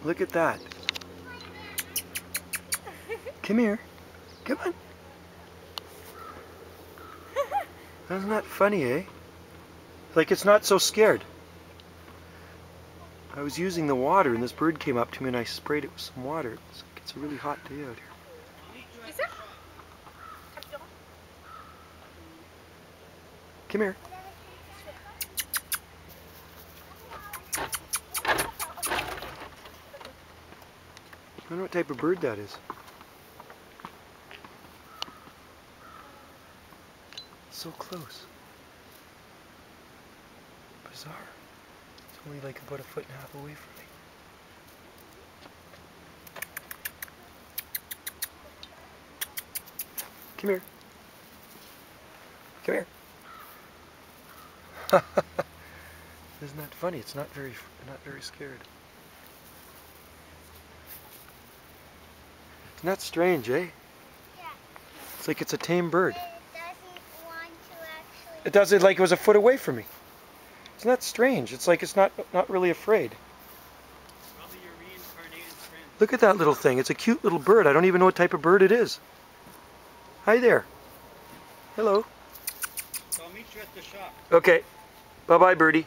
Look at that. Come here. Come on. Isn't that funny, eh? Like it's not so scared. I was using the water and this bird came up to me and I sprayed it with some water. It's a really hot day out here. Come here. I wonder what type of bird that is. So close. Bizarre. It's only like about 1.5 feet away from me. Come here. Come here. Isn't that funny? It's not very scared. Isn't that strange, eh? Yeah. It's like it's a tame bird. It doesn't want to actually... It does it like it was 1 foot away from me. Isn't that strange? It's like it's not really afraid. Probably your reincarnated friend. Look at that little thing. It's a cute little bird. I don't even know what type of bird it is. Hi there. Hello. So I'll meet you at the shop. Okay. Bye-bye, birdie.